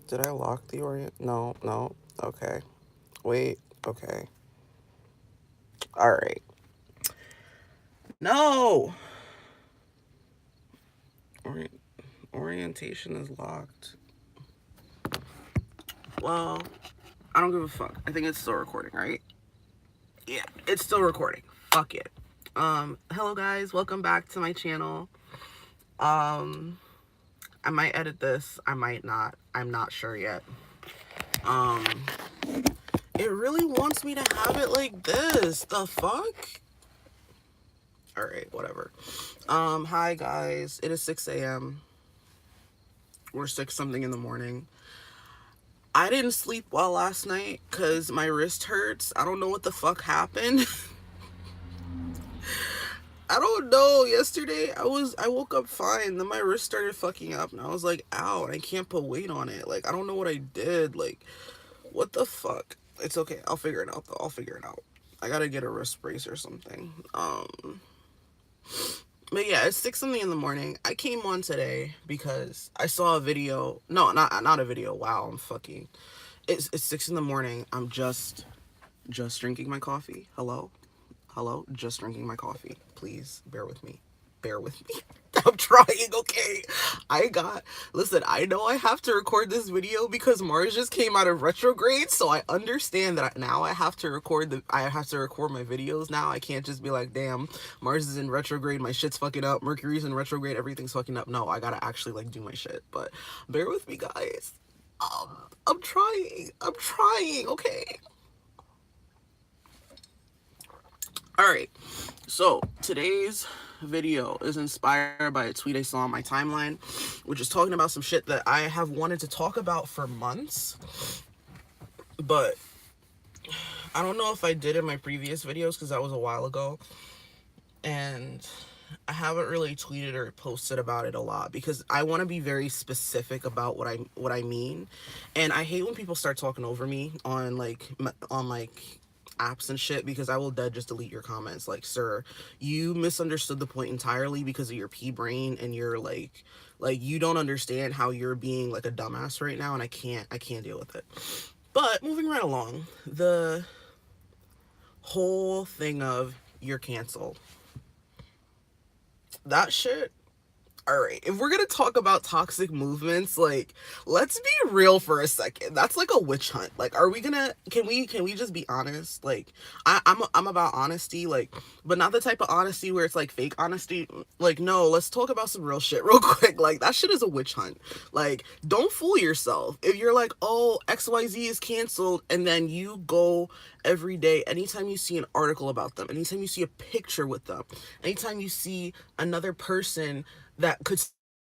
Did I lock the orient? No, no. Okay. Wait. Okay. All right. No. Orient- orientation is locked. Well, I don't give a fuck. I think it's still recording, right? Yeah, it's still recording. Fuck it. Hello guys, welcome back to my channel. Um, I might edit this, I might not. I'm not sure yet. Um, it really wants me to have it like this. The fuck? Alright, whatever. Hi guys. It is 6 a.m. Or 6 something in the morning. I didn't sleep well last night because my wrist hurts. I don't know what the fuck happened. I don't know. Yesterday I woke up fine. Then my wrist started fucking up and I was like, ow, and I can't put weight on it. Like, I don't know what I did. Like, what the fuck? It's okay. I'll figure it out though. I'll figure it out. I gotta get a wrist brace or something. But yeah, it's 6 something in the morning. I came on today because I saw a video. No, not a video. Wow, I'm fucking. It's 6 in the morning. I'm just drinking my coffee. Hello? Hello? Just drinking my coffee. Please bear with me. Bear with me. I'm trying, okay? Listen, I know I have to record this video because Mars just came out of retrograde, so I understand that now I have to record my videos now. I can't just be like, damn, Mars is in retrograde, my shit's fucking up, Mercury's in retrograde, everything's fucking up. No, I gotta actually like do my shit, but bear with me, guys. I'm trying, okay? Alright, so today's video is inspired by a tweet I saw on my timeline, which is talking about some shit that I have wanted to talk about for months, but I don't know if I did in my previous videos because that was a while ago, and I haven't really tweeted or posted about it a lot because I want to be very specific about what I mean, and I hate when people start talking over me on like apps and shit because I will dead just delete your comments. Like, sir, you misunderstood the point entirely because of your pea brain, and you're like you don't understand how you're being like a dumbass right now, and I can't deal with it. But moving right along, the whole thing of you're canceled. That shit. All right, if we're gonna talk about toxic movements, like, let's be real for a second. That's like a witch hunt. Like, are we gonna? Can we just be honest? Like, I'm about honesty, like, but not the type of honesty where it's like fake honesty. Like, no, let's talk about some real shit real quick. Like, that shit is a witch hunt. Like, don't fool yourself. If you're like, oh, XYZ is canceled, and then you go every day, anytime you see an article about them, anytime you see a picture with them, anytime you see another person that could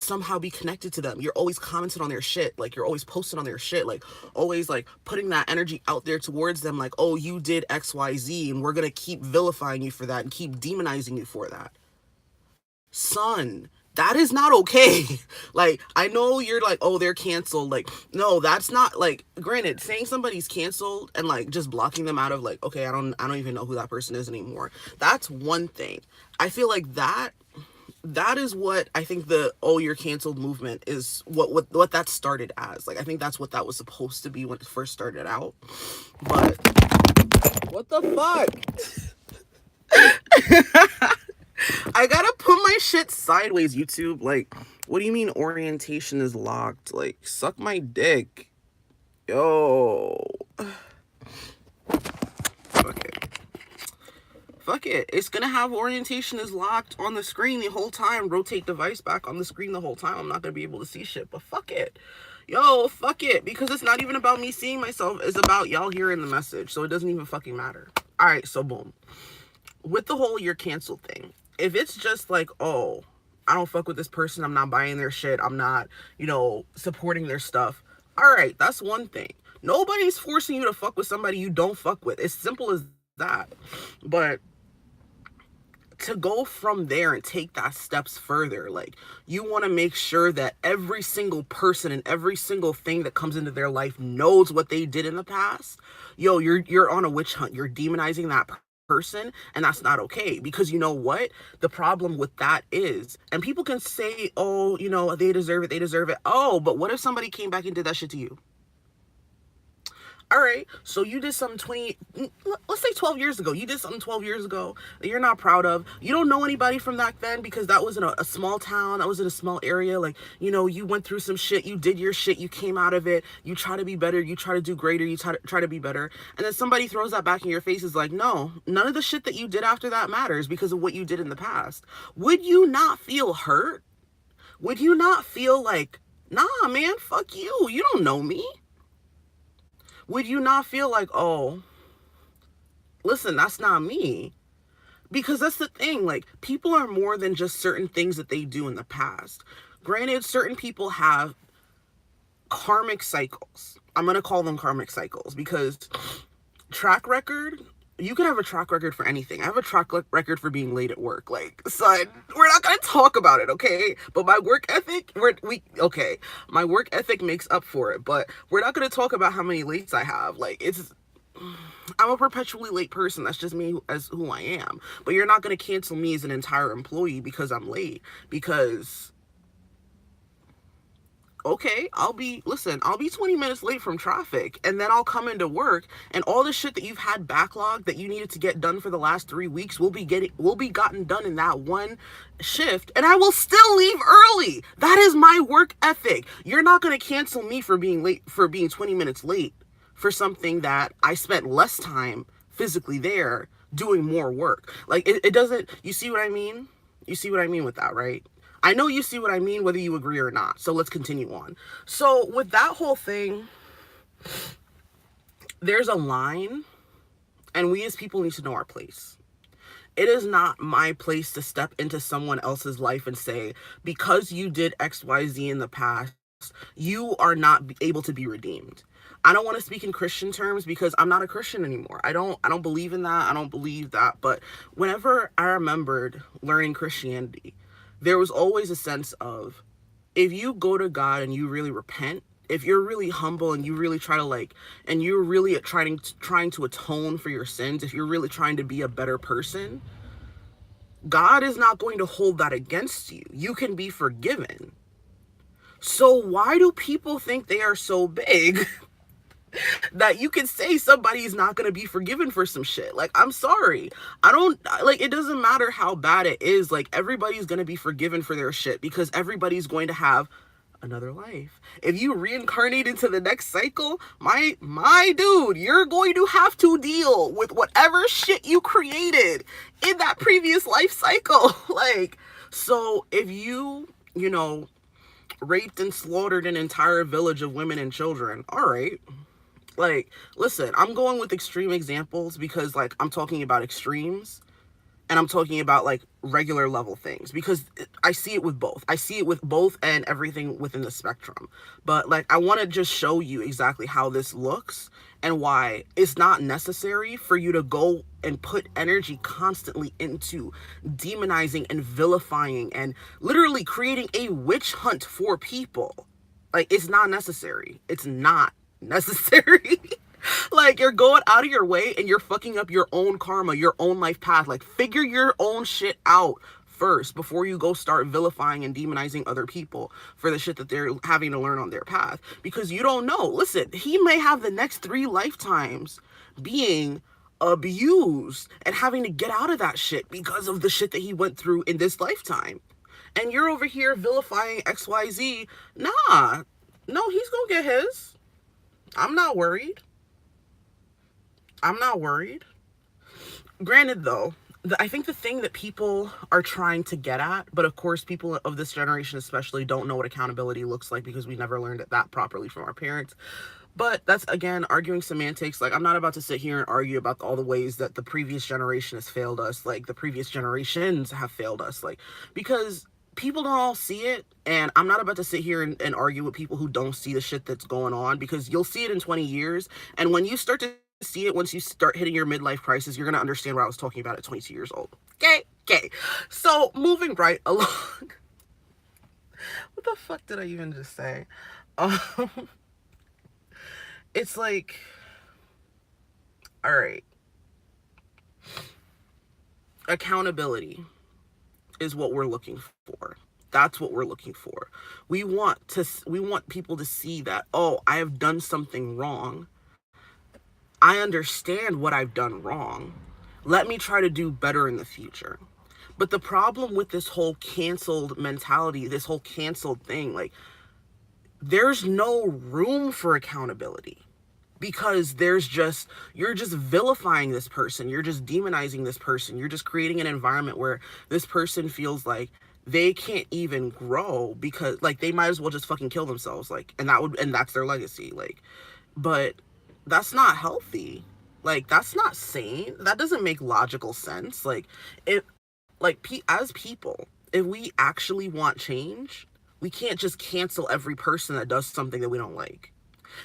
somehow be connected to them, you're always commenting on their shit, like you're always posting on their shit, like always like putting that energy out there towards them, like, oh, you did XYZ and we're gonna keep vilifying you for that and keep demonizing you for that. Son, that is not okay. Like, I know you're like, oh, they're canceled. Like, no, that's not, like, granted, saying somebody's canceled and like just blocking them out of like, okay, I don't even know who that person is anymore. That's one thing. I feel like that is what I think the oh, you're canceled movement is, what that started as. Like, I think that's what that was supposed to be when it first started out. But what the fuck? I gotta put my shit sideways, YouTube. Like, what do you mean orientation is locked? Like, suck my dick. Yo. Fuck it. Fuck it. It's gonna have orientation is locked on the screen the whole time. Rotate device back on the screen the whole time. I'm not gonna be able to see shit, but fuck it. Yo, fuck it. Because it's not even about me seeing myself. It's about y'all hearing the message. So it doesn't even fucking matter. Alright, so boom. With the whole you're canceled thing, if it's just like, oh, I don't fuck with this person, I'm not buying their shit, I'm not, supporting their stuff, all right, that's one thing. Nobody's forcing you to fuck with somebody you don't fuck with. It's simple as that. But to go from there and take that steps further, like, you want to make sure that every single person and every single thing that comes into their life knows what they did in the past. Yo, you're on a witch hunt. You're demonizing that person, and that's not okay. Because you know what the problem with that is, and people can say, oh, you know, they deserve it, they deserve it. Oh, but what if somebody came back and did that shit to you? All right, so you did something let's say 12 years ago. You did something 12 years ago that you're not proud of. You don't know anybody from back then because that was in a small town. That was in a small area. Like, you know, you went through some shit. You did your shit. You came out of it. You try to be better. You try to do greater. You try to be better. And then somebody throws that back in your face is like, no, none of the shit that you did after that matters because of what you did in the past. Would you not feel hurt? Would you not feel like, nah, man, fuck you. You don't know me. Would you not feel like, oh, listen, that's not me? Because that's the thing, like, people are more than just certain things that they do in the past. Granted, certain people have karmic cycles. I'm going to call them karmic cycles because track record, you can have a track record for anything. I have a track record for being late at work. Like, son, we're not going to talk about it, okay? But my work ethic, okay, my work ethic makes up for it. But we're not going to talk about how many lates I have. Like, I'm a perpetually late person. That's just me as who I am. But you're not going to cancel me as an entire employee because I'm late. Because, okay, I'll be 20 minutes late from traffic, and then I'll come into work, and all the shit that you've had backlogged that you needed to get done for the last 3 weeks will be gotten done in that one shift, and I will still leave early. That is my work ethic. You're not going to cancel me for being late, for being 20 minutes late for something that I spent less time physically there doing more work. Like, it doesn't, you see what I mean? You see what I mean with that, right? I know you see what I mean, whether you agree or not. So let's continue on. So with that whole thing, there's a line, and we as people need to know our place. It is not my place to step into someone else's life and say, because you did XYZ in the past, you are not able to be redeemed. I don't want to speak in Christian terms because I'm not a Christian anymore. I don't believe in that. I don't believe that. But whenever I remembered learning Christianity, there was always a sense of, if you go to God and you really repent, if you're really humble and you really try to and you're really trying to atone for your sins, if you're really trying to be a better person, God is not going to hold that against you. You can be forgiven. So why do people think they are so big that you can say somebody's not going to be forgiven for some shit? Like, I'm sorry. It doesn't matter how bad it is. Like, everybody's going to be forgiven for their shit because everybody's going to have another life. If you reincarnate into the next cycle, my dude, you're going to have to deal with whatever shit you created in that previous life cycle. Like, so if you raped and slaughtered an entire village of women and children, all right. Like, listen, I'm going with extreme examples because, like, I'm talking about extremes, and I'm talking about, like, regular level things, because I see it with both. I see it with both and everything within the spectrum. But, like, I want to just show you exactly how this looks and why it's not necessary for you to go and put energy constantly into demonizing and vilifying and literally creating a witch hunt for people. Like, it's not necessary. It's not necessary. Like, you're going out of your way and you're fucking up your own karma, your own life path. Like, figure your own shit out first before you go start vilifying and demonizing other people for the shit that they're having to learn on their path. Because you don't know. Listen, he may have the next 3 lifetimes being abused and having to get out of that shit because of the shit that he went through in this lifetime. And you're over here vilifying XYZ. Nah. No, he's gonna get his. I'm not worried. I'm not worried. Granted, though, I think the thing that people are trying to get at, but of course people of this generation especially don't know what accountability looks like because we never learned it that properly from our parents. But that's, again, arguing semantics. Like, I'm not about to sit here and argue about all the ways that the previous generation has failed us, like the previous generations have failed us, like, because people don't all see it. And I'm not about to sit here and argue with people who don't see the shit that's going on, because you'll see it in 20 years. And when you start to see it, once you start hitting your midlife crisis, you're going to understand what I was talking about at 22 years old. Okay. So moving right along. What the fuck did I even just say? It's like, all right. Accountability is what we're looking for. That's what we're looking for. We want people to see that, oh, I have done something wrong. I understand what I've done wrong. Let me try to do better in the future. But the problem with this whole canceled mentality, this whole canceled thing, like, there's no room for accountability, because you're just vilifying this person, you're just demonizing this person, you're just creating an environment where this person feels like they can't even grow, because like they might as well just fucking kill themselves, like, and that's their legacy, like. But that's not healthy, like that's not sane, that doesn't make logical sense. Like, if like as people, if we actually want change, we can't just cancel every person that does something that we don't like.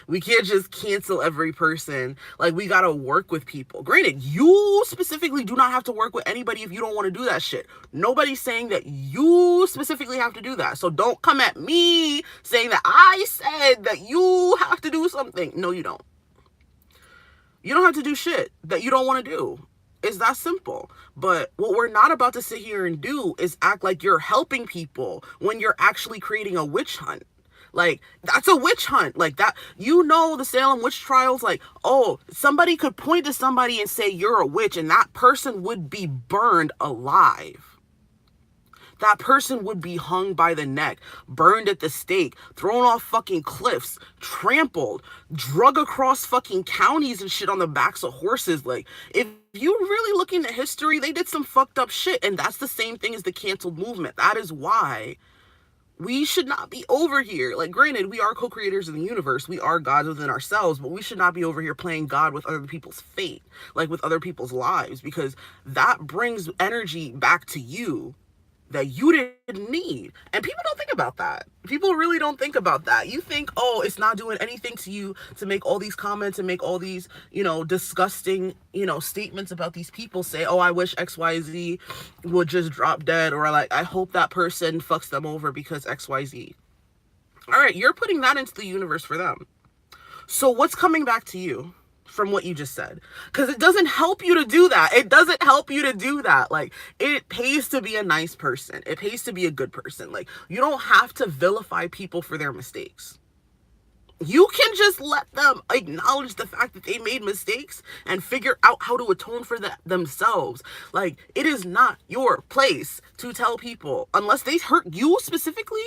We can't just cancel every person. Like, we gotta work with people. Granted, you specifically do not have to work with anybody if you don't want to do that shit. Nobody's saying that you specifically have to do that. So don't come at me saying that I said that you have to do something. No, you don't. You don't have to do shit that you don't want to do. It's that simple. But what we're not about to sit here and do is act like you're helping people when you're actually creating a witch hunt. Like, that's a witch hunt. Like, that, the Salem witch trials, like, oh, somebody could point to somebody and say you're a witch, and that person would be burned alive. That person would be hung by the neck, burned at the stake, thrown off fucking cliffs, trampled, drug across fucking counties and shit on the backs of horses. Like, if you really look into history, they did some fucked up shit. And that's the same thing as the canceled movement. That is why we should not be over here. Like, granted, we are co-creators of the universe. We are gods within ourselves, but we should not be over here playing God with other people's fate, like with other people's lives, because that brings energy back to you that you didn't need. And people don't think about that. People really don't think about that. You think, oh, it's not doing anything to you to make all these comments and make all these, disgusting, statements about these people. Say, oh, I wish XYZ would just drop dead, or like, I hope that person fucks them over because XYZ. All right, you're putting that into the universe for them. So what's coming back to you from what you just said? Because it doesn't help you to do that. It doesn't help you to do that. Like, it pays to be a nice person. It pays to be a good person. Like, you don't have to vilify people for their mistakes. You can just let them acknowledge the fact that they made mistakes and figure out how to atone for that themselves. Like, it is not your place to tell people, unless they hurt you specifically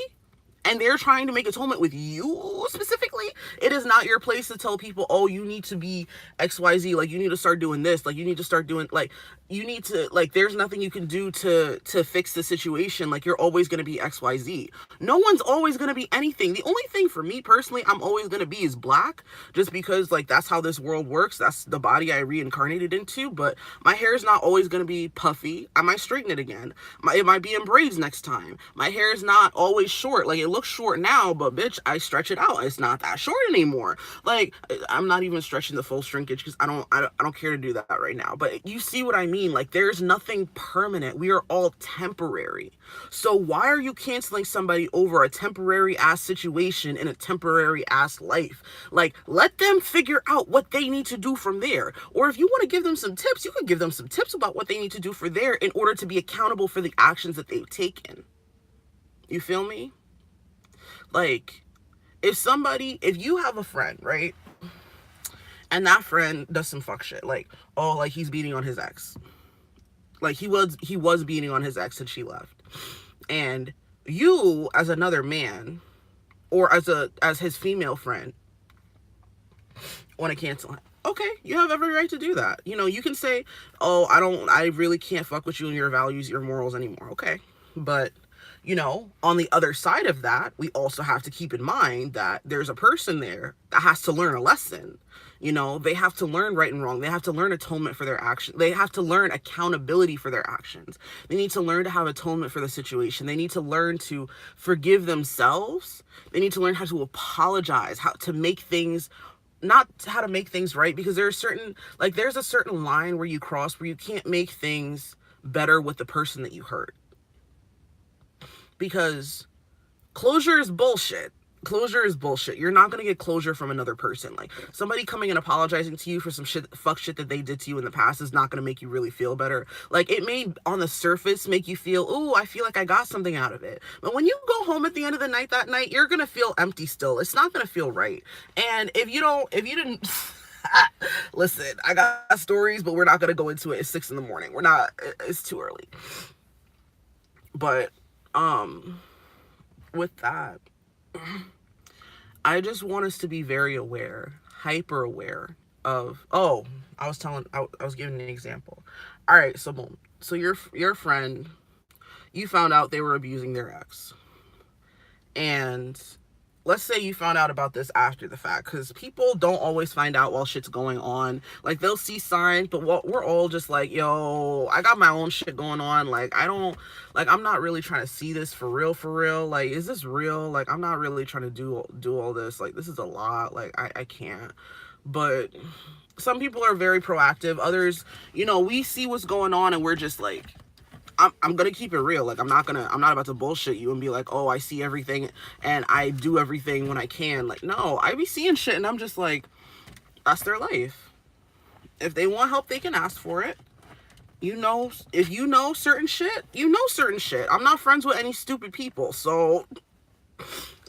and they're trying to make atonement with you specifically, it is not your place to tell people, oh, you need to be XYZ, like, you need to start doing this, like, you need to start doing, like, you need to, like, there's nothing you can do to fix the situation, like, you're always going to be XYZ. No one's always going to be anything. The only thing for me personally I'm always going to be is black, just because, like, that's how this world works. That's the body I reincarnated into. But my hair is not always going to be puffy. I might straighten it again. It might be in braids next time. My hair is not always short. Like, it looks short now, but bitch, I stretch it out. It's not that short anymore. Like, I'm not even stretching the full shrinkage because I don't care to do that right now. But you see what I mean? Like, there's nothing permanent. We are all temporary. So why are you canceling somebody over a temporary ass situation in a temporary ass life? Like, let them figure out what they need to do from there. Or if you want to give them some tips, you could give them some tips about what they need to do for there in order to be accountable for the actions that they've taken. You feel me? Like, if you have a friend, right? And that friend does some fuck shit. Like, oh, like, he's beating on his ex. Like, he was beating on his ex and she left. And you, as another man, or as his female friend, want to cancel him. Okay, you have every right to do that. You can say, oh, I really can't fuck with you and your values, your morals anymore. Okay. But, on the other side of that, we also have to keep in mind that there's a person there that has to learn a lesson. They have to learn right and wrong. They have to learn atonement for their action. They have to learn accountability for their actions. They need to learn to have atonement for the situation. They need to learn to forgive themselves. They need to learn how to apologize, how to make things, not how to make things right, because there's a certain line where you cross where you can't make things better with the person that you hurt. Because closure is bullshit. Closure is bullshit. You're not gonna get closure from another person. Like, somebody coming and apologizing to you for some fuck shit that they did to you in the past is not gonna make you really feel better. Like, it may on the surface make you feel, ooh, I feel like I got something out of it. But when you go home at the end of the night that night, you're gonna feel empty still. It's not gonna feel right. And if you didn't listen, I got stories, but we're not gonna go into it. It's 6 a.m. We're not. It's too early. But with that, I just want us to be very aware, hyper aware of, oh, I was giving an example. All right, so boom. So your friend, you found out they were abusing their ex. And let's say you found out about this after the fact, because people don't always find out while shit's going on. Like, they'll see signs, but we're all just like, yo, I got my own shit going on. Like, I'm not really trying to see this for real. Like, is this real? Like, I'm not really trying to do all this. Like, this is a lot. Like, I can't. But some people are very proactive. Others, we see what's going on and we're just like, I'm gonna keep it real. Like, I'm not about to bullshit you and be like, oh, I see everything and I do everything when I can. Like, no, I be seeing shit and I'm just like, that's their life. If they want help, they can ask for it. If you know certain shit, certain shit. I'm not friends with any stupid people. So,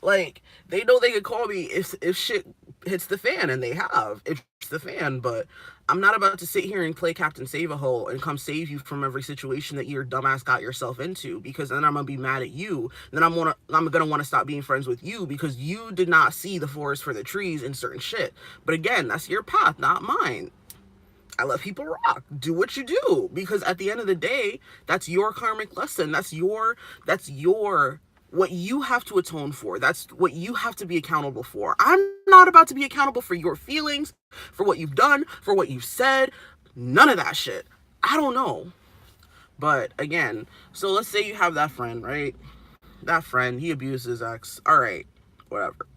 like, they know they could call me if shit hits the fan, and they have. It's the fan, but I'm not about to sit here and play Captain Save-A-Hole and come save you from every situation that your dumbass got yourself into, because then I'm gonna be mad at you. Then I'm gonna want to stop being friends with you because you did not see the forest for the trees in certain shit. But again, that's your path, not mine. I let people rock. Do what you do, because at the end of the day, that's your karmic lesson. That's your what you have to atone for. That's what you have to be accountable for. I'm not about to be accountable for your feelings, for what you've done, for what you've said. None of that shit. I don't know. But again, so let's say you have that friend, right? That friend, he abuses his ex. All right, whatever.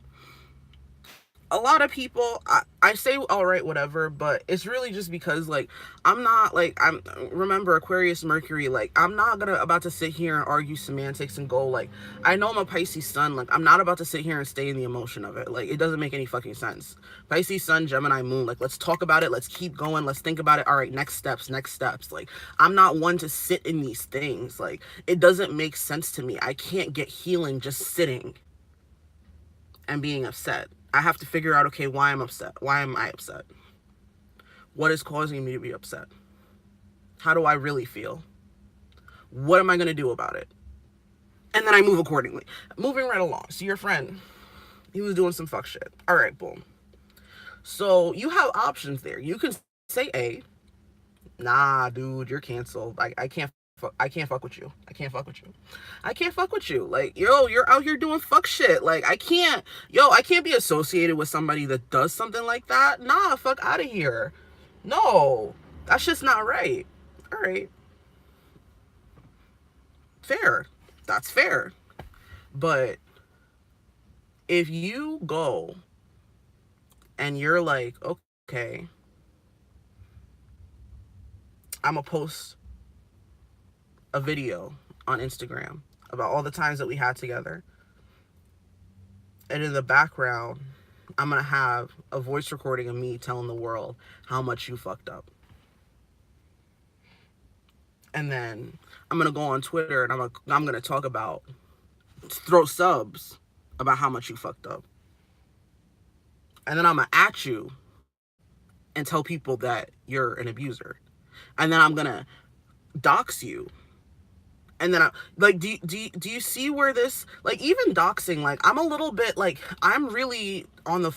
A lot of people, I say all right, whatever, but it's really just because, like, remember Aquarius Mercury, like, I'm not about to sit here and argue semantics and go, like, I know I'm a Pisces sun, like, I'm not about to sit here and stay in the emotion of it. Like, it doesn't make any fucking sense. Pisces sun, Gemini moon, like, let's talk about it, let's keep going, let's think about it. All right, next steps. Like, I'm not one to sit in these things. Like, it doesn't make sense to me. I can't get healing just sitting and being upset. I have to figure out, okay, why I'm upset. Why am I upset? What is causing me to be upset? How do I really feel? What am I going to do about it? And then I move accordingly. Moving right along. So your friend, he was doing some fuck shit. All right, boom. So you have options there. You can say A, nah, dude, you're canceled. I can't fuck with you. I can't fuck with you. Like, yo, you're out here doing fuck shit. Like, I can't be associated with somebody that does something like that. Nah, fuck out of here. No, that's just not right. All right. Fair. That's fair. But if you go and you're like, okay, I'm gonna post a video on Instagram about all the times that we had together, and in the background I'm gonna have a voice recording of me telling the world how much you fucked up, and then I'm gonna go on Twitter and I'm gonna talk about, throw subs about how much you fucked up, and then I'm gonna at you and tell people that you're an abuser, and then I'm gonna dox you. And then do you see where this, like, even doxing, like, I'm a little bit, like, I'm really on the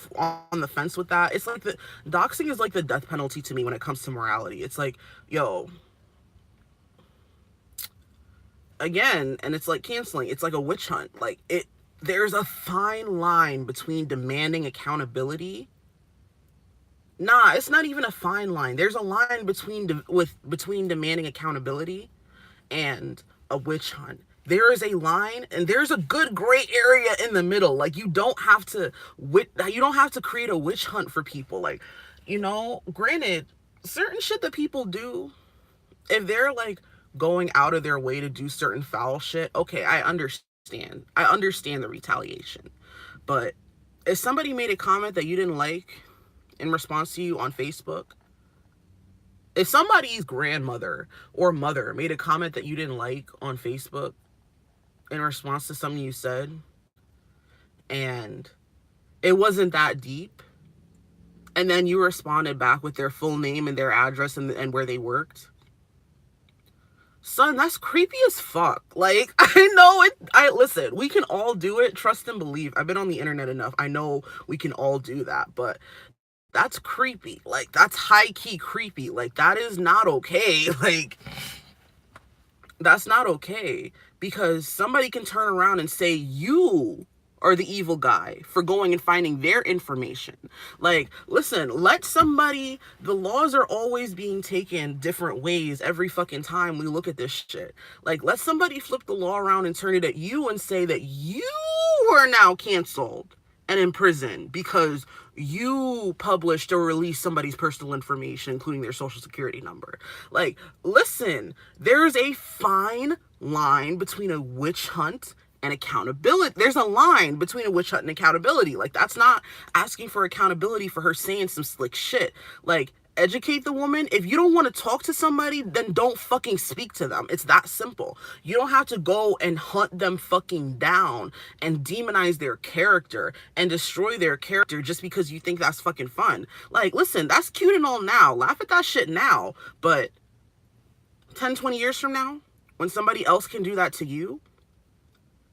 fence with that. It's like doxing is like the death penalty to me when it comes to morality. It's like, yo, again, and it's like canceling. It's like a witch hunt. Like, there's a fine line between demanding accountability. Nah, it's not even a fine line. There's a line between demanding accountability and a witch hunt. There is a line, and there's a good gray area in the middle. Like, you don't have to create a witch hunt for people. Like, granted, certain shit that people do, if they're like going out of their way to do certain foul shit, okay, I understand the retaliation. But if somebody made a comment that you didn't like in response to you on Facebook, if somebody's grandmother or mother made a comment that you didn't like on Facebook in response to something you said, and it wasn't that deep, and then you responded back with their full name and their address and where they worked, son, that's creepy as fuck. Like, I know it. Listen, we can all do it. Trust and believe. I've been on the internet enough. I know we can all do that, but that's creepy. Like, that's high key creepy. Like, that is not okay. Like, that's not okay, because somebody can turn around and say you are the evil guy for going and finding their information. Like, listen, let somebody, the laws are always being taken different ways every fucking time we look at this shit. Like, let somebody flip the law around and turn it at you and say that you are now canceled and in prison because you published or released somebody's personal information, including their social security number. Like, listen, there's a fine line between a witch hunt and accountability. There's a line between a witch hunt and accountability. Like, that's not asking for accountability for her saying some slick shit. Like, educate the woman. If you don't want to talk to somebody, then don't fucking speak to them. It's that simple. You don't have to go and hunt them fucking down and demonize their character and destroy their character just because you think that's fucking fun. Like, listen, that's cute and all now. Laugh at that shit now. But 10, 20 years from now, when somebody else can do that to you,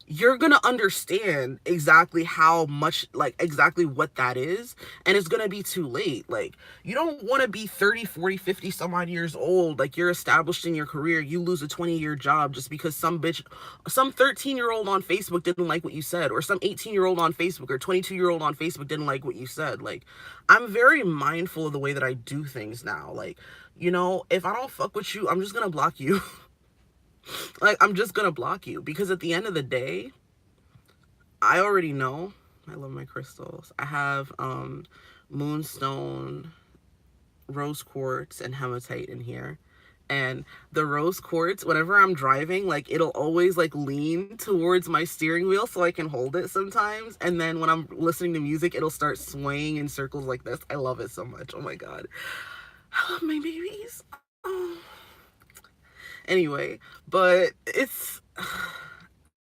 you're gonna understand exactly how much, like, exactly what that is, and it's gonna be too late. Like, you don't want to be 30, 40, 50 some odd years old, like, you're established in your career, you lose a 20-year job just because some bitch, some 13-year-old on Facebook didn't like what you said, or some 18-year-old on Facebook or 22-year-old on Facebook didn't like what you said. Like, I'm very mindful of the way that I do things now. Like, you know, if I don't fuck with you, I'm just gonna block you. Like, I'm just gonna block you, because at the end of the day, I already know. I love my crystals. I have moonstone, rose quartz, and hematite in here. And the rose quartz, whenever I'm driving, like, it'll always like lean towards my steering wheel so I can hold it sometimes. And then when I'm listening to music, it'll start swaying in circles like this. I love it so much. Oh my god, I love my babies. Oh. Anyway, but it's,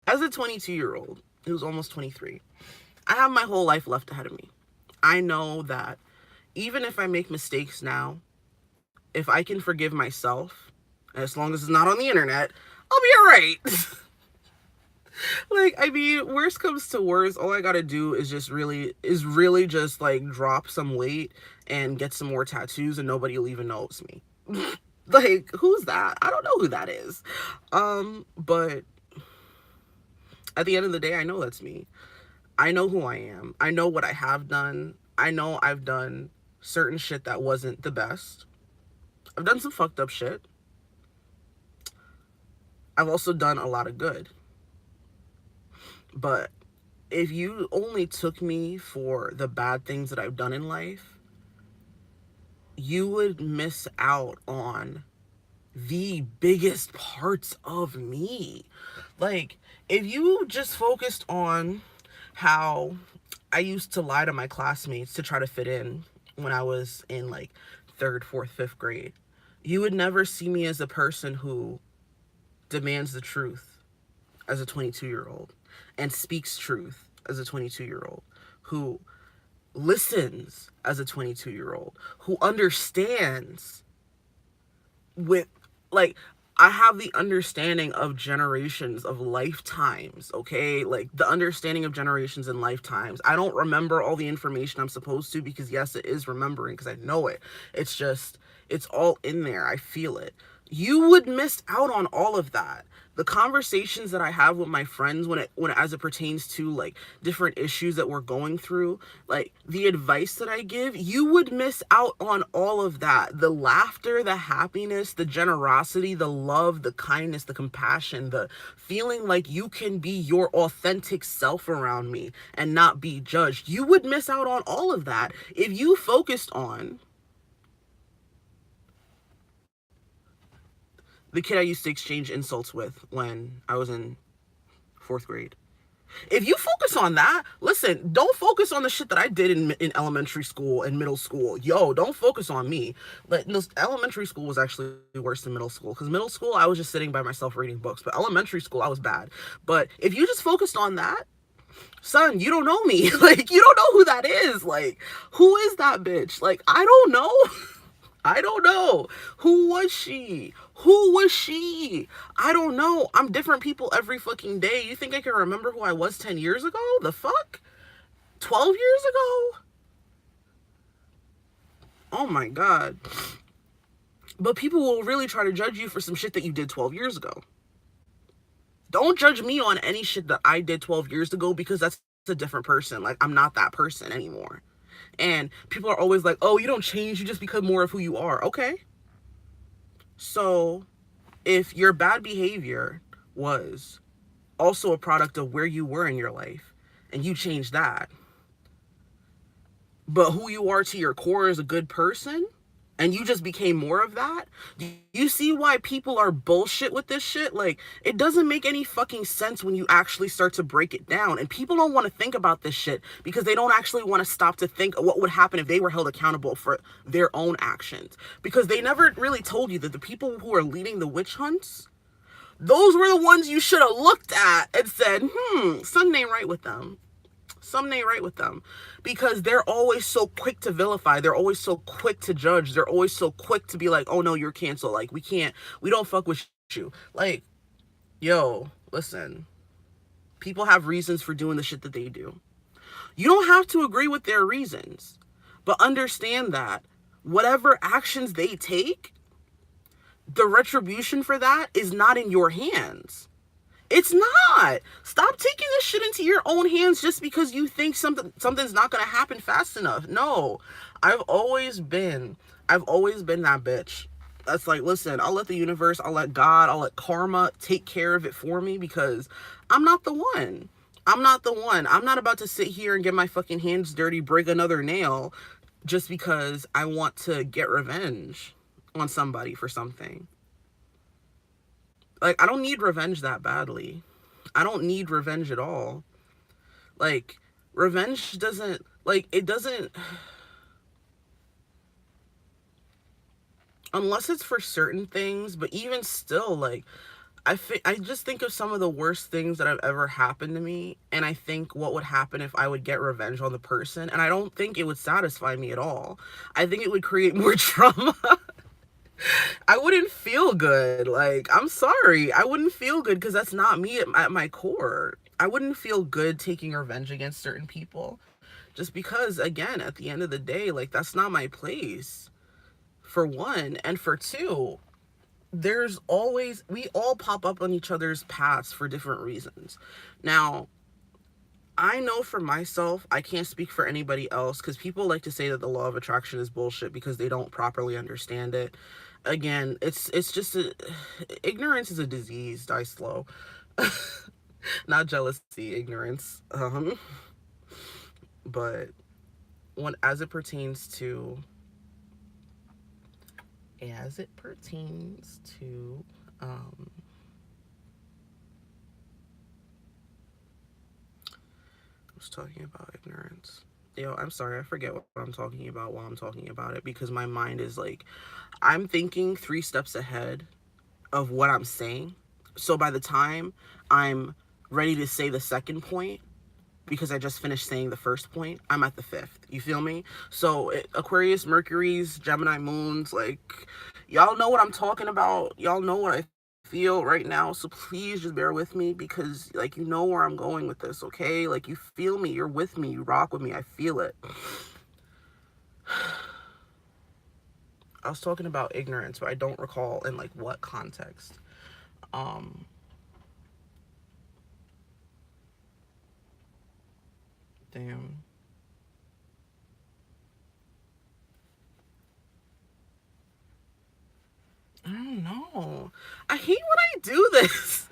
as a 22-year-old who's almost 23, I have my whole life left ahead of me. I know that even if I make mistakes now, if I can forgive myself, as long as it's not on the internet, I'll be all right. Like, I mean, worst comes to worst, all I gotta do is really just like drop some weight and get some more tattoos, and nobody will even notice me. Like, who's that? I don't know who that is. But at the end of the day, I know that's me. I know who I am. I know what I have done. I know I've done certain shit that wasn't the best. I've done some fucked up shit. I've also done a lot of good. But if you only took me for the bad things that I've done in life, you would miss out on the biggest parts of me. Like, if you just focused on how I used to lie to my classmates to try to fit in when I was in like 3rd, 4th, 5th grade, you would never see me as a person who demands the truth as a 22-year-old and speaks truth as a 22-year-old, who listens as a 22-year-old, who understands with, like, I have the understanding of generations, of lifetimes, okay? Like, the understanding of generations and lifetimes. I don't remember all the information I'm supposed to, because yes, it is remembering, because I know it. It's just, it's all in there. I feel it. You would miss out on all of that. The conversations that I have with my friends when as it pertains to like different issues that we're going through, like the advice that I give, you would miss out on all of that. The laughter, the happiness, the generosity, the love, the kindness, the compassion, the feeling like you can be your authentic self around me and not be judged. You would miss out on all of that if you focused on the kid I used to exchange insults with when I was in 4th grade. If you focus on that, listen, don't focus on the shit that I did in elementary school and middle school. Yo, don't focus on me. Like, no, elementary school was actually worse than middle school, because middle school I was just sitting by myself reading books, but elementary school I was bad. But if you just focused on that, son, you don't know me. Like, you don't know who that is. Like, who is that bitch? Like, I don't know. I don't know. Who was she? Who was she? I don't know. I'm different people every fucking day. You think I can remember who I was 10 years ago? The fuck? 12 years ago? Oh my God. But people will really try to judge you for some shit that you did 12 years ago. Don't judge me on any shit that I did 12 years ago, because that's a different person. Like, I'm not that person anymore. And people are always like, oh, you don't change, you just become more of who you are. Okay. So if your bad behavior was also a product of where you were in your life and you changed that, but who you are to your core is a good person, and you just became more of that, you see why people are bullshit with this shit? Like, it doesn't make any fucking sense when you actually start to break it down. And people don't want to think about this shit because they don't actually want to stop to think what would happen if they were held accountable for their own actions. Because they never really told you that the people who are leading the witch hunts, those were the ones you should have looked at and said, something ain't right with them. Something ain't right with them, because they're always so quick to vilify. They're always so quick to judge. They're always so quick to be like, oh no, you're canceled. Like, we don't fuck with you. Like, yo, listen, people have reasons for doing the shit that they do. You don't have to agree with their reasons, but understand that whatever actions they take, the retribution for that is not in your hands. It's not. Stop taking this shit into your own hands just because you think something's not gonna happen fast enough. No. I've always been that bitch. That's like, listen, I'll let the universe, I'll let God, I'll let karma take care of it for me, because I'm not the one. I'm not the one. I'm not about to sit here and get my fucking hands dirty, break another nail, just because I want to get revenge on somebody for something. Like, I don't need revenge that badly. I don't need revenge at all. Like, revenge doesn't, like, it doesn't, unless it's for certain things, but even still, like, I just think of some of the worst things that have ever happened to me, and I think what would happen if I would get revenge on the person, and I don't think it would satisfy me at all. I think it would create more trauma. I wouldn't feel good. Like, I'm sorry. I wouldn't feel good, because that's not me at my core. I wouldn't feel good taking revenge against certain people, just because, again, at the end of the day, like, that's not my place, for one. And for two, we all pop up on each other's paths for different reasons. Now, I know for myself, I can't speak for anybody else, because people like to say that the law of attraction is bullshit because they don't properly understand it. Again, it's just ignorance is a disease. Die slow. Not jealousy, ignorance. But when as it pertains to I was talking about ignorance. Yo, I'm sorry, I forget what I'm talking about while I'm talking about it, because my mind is like, I'm thinking 3 steps ahead of what I'm saying. So by the time I'm ready to say the second point, because I just finished saying the first point, I'm at the 5th. You feel me? So Aquarius, Mercury's, Gemini moons, like, y'all know what I'm talking about. Y'all know what I feel right now. So please just bear with me, because, like, you know where I'm going with this, okay? Like, you feel me. You're with me. You rock with me. I feel it. I was talking about ignorance, but I don't recall in, like, what context. Damn. I don't know. I hate when I do this.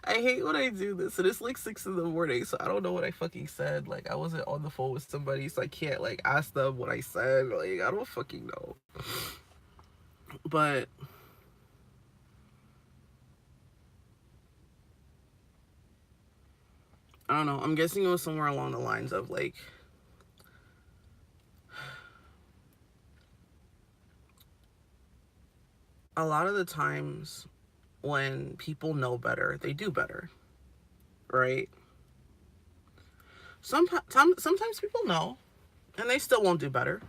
I hate when I do this. And it's like 6 in the morning, so I don't know what I fucking said. Like, I wasn't on the phone with somebody, so I can't, like, ask them what I said. Like, I don't fucking know. But I don't know. I'm guessing it was somewhere along the lines of like, a lot of the times when people know better, they do better, right? Sometimes people know and they still won't do better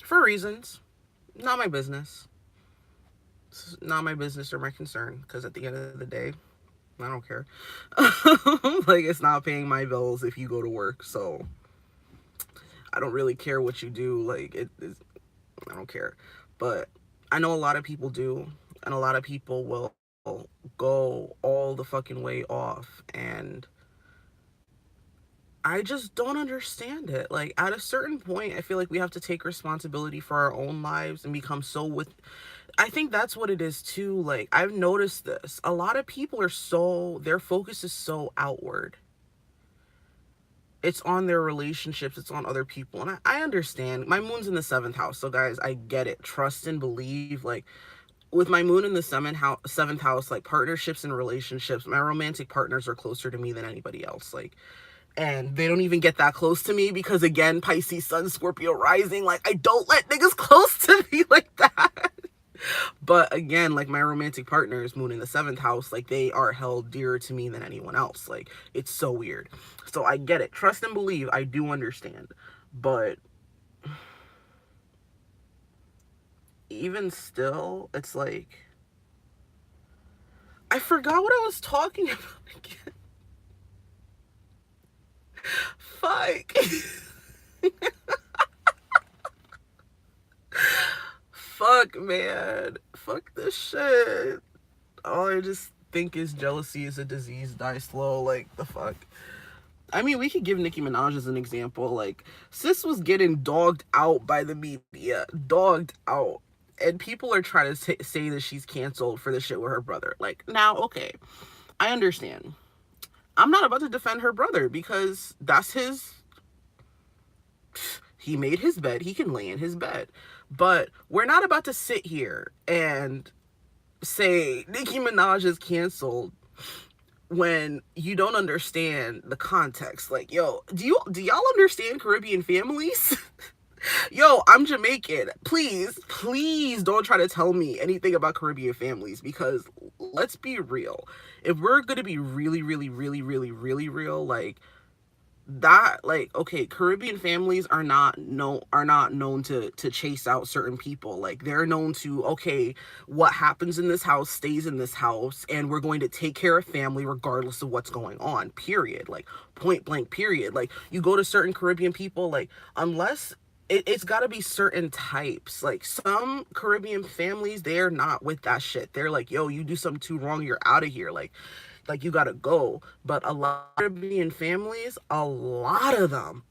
for reasons. Not my business. It's not my business or my concern, because at the end of the day, I don't care. Like, it's not paying my bills if you go to work, so I don't really care what you do. Like, it is, I don't care. But I know a lot of people do, and a lot of people will go all the fucking way off, and I just don't understand it. Like, at a certain point, I feel like we have to take responsibility for our own lives and become so with. I think that's what it is too. Like, I've noticed this. A lot of people are so, their focus is so outward. It's on their relationships, it's on other people. And I understand. My moon's in the seventh house. So, guys, I get it. Trust and believe. Like, with my moon in the seventh house, like partnerships and relationships, my romantic partners are closer to me than anybody else. Like, and they don't even get that close to me because, again, Pisces sun, Scorpio rising, like, I don't let niggas close to me like that. But again, like, my romantic partners, moon in the seventh house, like, they are held dearer to me than anyone else. Like, it's so weird. So I get it. Trust and believe. I do understand. But even still, it's like, I forgot what I was talking about again. Fuck. Fuck, man. Fuck this shit. All I just think is jealousy is a disease, die slow. Like, the fuck. I mean, we could give Nicki Minaj as an example. Like, sis was getting dogged out by the media. Dogged out. And people are trying to say that she's canceled for the shit with her brother. Like, now, okay, I understand. I'm not about to defend her brother because that's his. He made his bed. He can lay in his bed. But we're not about to sit here and say Nicki Minaj is canceled when you don't understand the context. Like, yo, do y'all understand Caribbean families? Yo, I'm Jamaican. Please don't try to tell me anything about Caribbean families, because let's be real. If we're gonna be really real, like, that, like, okay, Caribbean families are not known to chase out certain people. Like, they're known to, okay, what happens in this house stays in this house, and we're going to take care of family regardless of what's going on, period. Like, point blank, period. Like, you go to certain Caribbean people, like, unless it's got to be certain types. Like, some Caribbean families, they're not with that shit. They're like, yo, you do something too wrong, you're out of here. Like, you gotta go. But a lot of Caribbean families, a lot of them,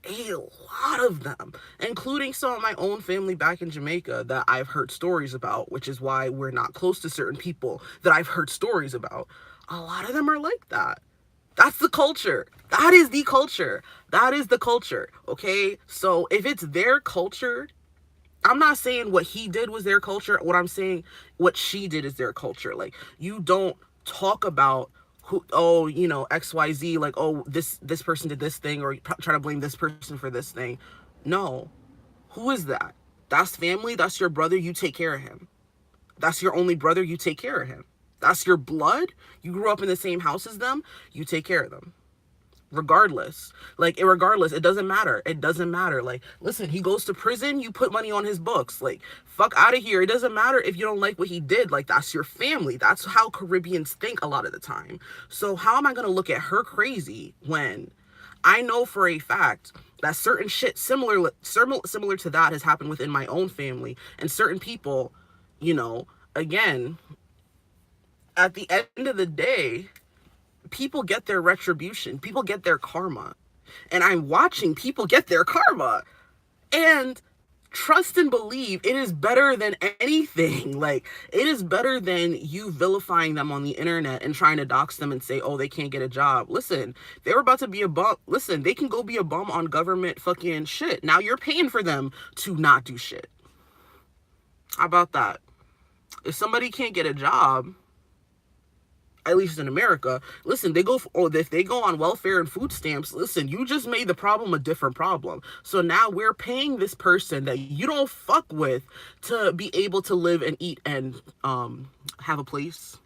including some of my own family back in Jamaica that I've heard stories about, which is why we're not close to certain people that I've heard stories about. A lot of them are like that. That's the culture. That is the culture. That is the culture. Okay? So if it's their culture, I'm not saying what he did was their culture. What I'm saying, what she did is their culture. Like, you don't talk about who, oh, you know, XYZ, like, oh, this person did this thing, or try to blame this person for this thing. No. Who is that? That's family. That's your brother. You take care of him. That's your only brother. You take care of him. That's your blood. You grew up in the same house as them. You take care of them. Regardless. Like, regardless, it doesn't matter. It doesn't matter. Like, listen, he goes to prison, you put money on his books. Like, fuck out of here. It doesn't matter if you don't like what he did. Like, that's your family. That's how Caribbeans think a lot of the time. So how am I going to look at her crazy when I know for a fact that certain shit similar to that has happened within my own family, and certain people, you know, again, at the end of the day, people get their retribution, people get their karma. And I'm watching people get their karma. And trust and believe, it is better than anything. Like, it is better than you vilifying them on the internet and trying to dox them and say, oh, they can't get a job. Listen, they were about to be a bum. Listen, they can go be a bum on government fucking shit. Now you're paying for them to not do shit. How about that? If somebody can't get a job, at least in America. Listen, if they go on welfare and food stamps, listen, you just made the problem a different problem. So now we're paying this person that you don't fuck with to be able to live and eat and have a place.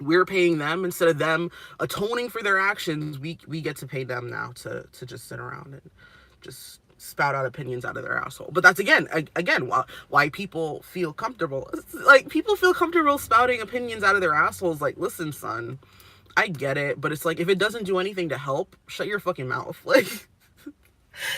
We're paying them instead of them atoning for their actions. We get to pay them now to just sit around and just spout out opinions out of their asshole. But that's again why people feel comfortable. Like, people feel comfortable spouting opinions out of their assholes. Like, listen, son, I get it, but it's like, if it doesn't do anything to help, shut your fucking mouth. Like,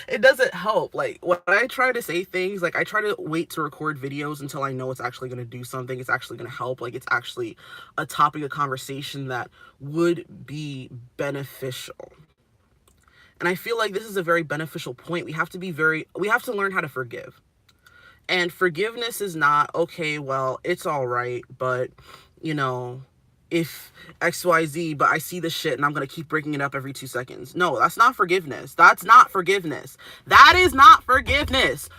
it doesn't help. Like, when I try to say things, like, I try to wait to record videos until I know it's actually going to do something, it's actually going to help, like, it's actually a topic of conversation that would be beneficial. And I feel like this is a very beneficial point. We have to learn how to forgive. And forgiveness is not, okay, well, it's all right, but, you know, if XYZ, but I see this shit and I'm going to keep breaking it up every 2 seconds. No, that's not forgiveness. That's not forgiveness. That is not forgiveness.